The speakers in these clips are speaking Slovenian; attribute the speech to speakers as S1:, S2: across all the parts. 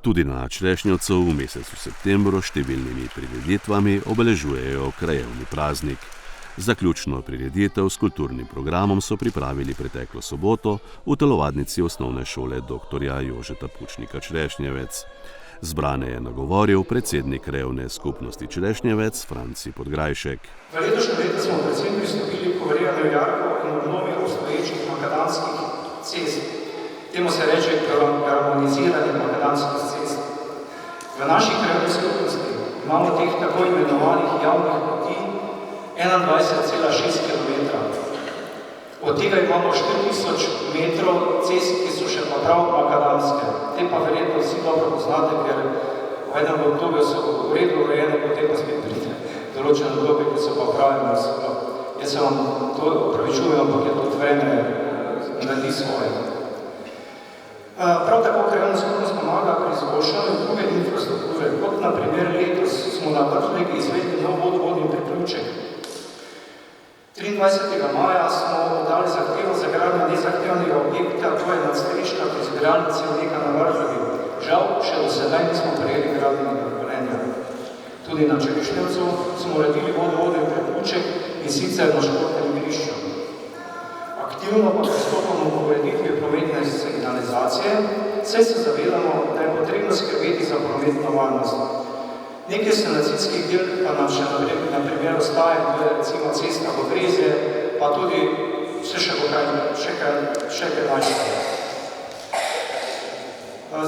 S1: Tudi na Črešnjevcu v mesecu septembru številnimi prireditvami obeležujejo krajevni praznik. Zaključno prireditev s kulturnim programom so pripravili preteklo soboto v telovadnici osnovne šole dr. Jožeta Pučnika Črešnjevec. Zbrane je nagovoril predsednik krajevne skupnosti Črešnjevec Franci Podgrajšek.
S2: V letošnjem letu smo predvsem pristopili k urejanju jarkov in obnovi obstoječih makadamskih cest. Temu se reče harmoniziranje makadamskih cest. V naši krajevni skupnosti imamo teh tako imenovanih javnih poti 21,6 km. Od tega imamo 4000 metrov cest, ki so še pa prav makadamske. Te pa verjetno vsi dobro poznate, ker v enem obdobju so v redu urejene, potem pa spet pride določene obdobje, ki so pa pravilno. Jaz se vam to opravičujem, ampak je tudi vreme naredi svoje. Prav tako krajevna skupnost pomaga pri izboljšanju druge infrastrukture, kot na primer letos smo na Vršlegi izvedli nov vodovodni priključek. 23. maja smo dali zahtevo za gradnjo nezahtevnega objekta, to je nadstreška pri zbiralnici Neka na Vršlegi. Žal, še do sedaj nismo prejeli gradbenega dovoljenja. Tudi na Črešnjevcu smo uredili vodovodni priključek in sicer na športnem igrišču. Aktivno pa pristopamo k ureditvi prometne signalizacije, saj se zavedamo, da je potrebno skrbeti za prometno varnost. Nekaj sanacijskih del pa nam še na primer ostaje, to je recimo cesta v Brezje, pa tudi še kaj manjšega.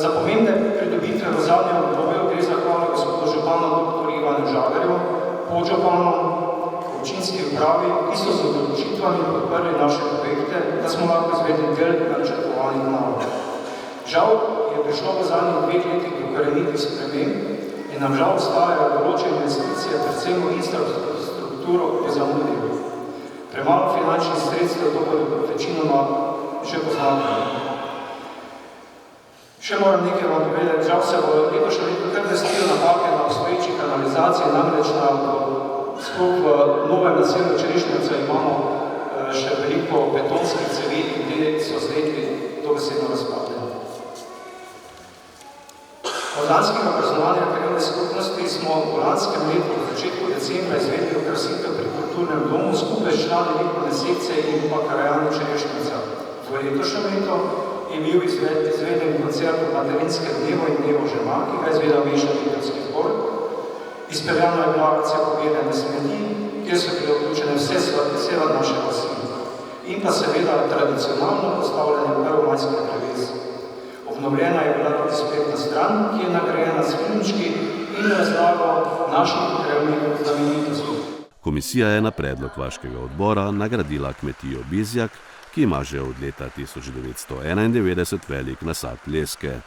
S2: Za pomembne pridobitve v zadnjem obdobju gre zahvala gospodu županu dr. Ivanu Žagarju, podžupanu, občinski upravi, ki so z odločitvami podprli naše projekte, da smo lahko izvedli del načrtovanih nalog. Žal je prišlo v zadnjih 2 letih do korenitih sprememb in nam žal ostajajo določene investicije, predvsem v infrastrukturo po zamudi. Premalo finančnih sredstev, to pa večinoma že poznate. Še moram nekaj vam povedati, žal se v letošnjem letu kar destijo napake na obstoječi kanalizaciji, namreč sploh v novem naselju Črešnjevca imamo še veliko betonskih cevi in te so zdaj dobesedno razpadle. Od lanskega praznovanja krajevne skupnosti smo v lanskem letu v začetku decembra izvedli okrasitev pri kulturnem domu skupaj s člani likovne sekcije in pa krajani Črešnjevca. V letošnjem letu je bil izveden koncert v materinskem dnevu in dnevu žena, ki ga izvedel mešan litovski zbor. Izpeljana je bila akcija pobiranja smeti, kjer so bile vključene vse naše vasi. In pa seveda tradicionalno postavljanje prvomajskih dreves. Obnovljena je bila tudi spletna stran, ki je nagrajena s filmčki in razlago naših krajevnih znamenitosti.
S1: Komisija je na predlog vaškega odbora nagradila kmetijo Bizjak, ki ima že od leta 1991 velik nasad leske.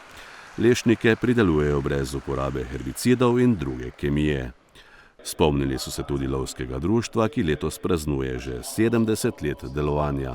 S1: Lešnike pridelujejo brez uporabe herbicidov in druge kemije. Spomnili so se tudi lovskega društva, ki letos praznuje že 70 let delovanja.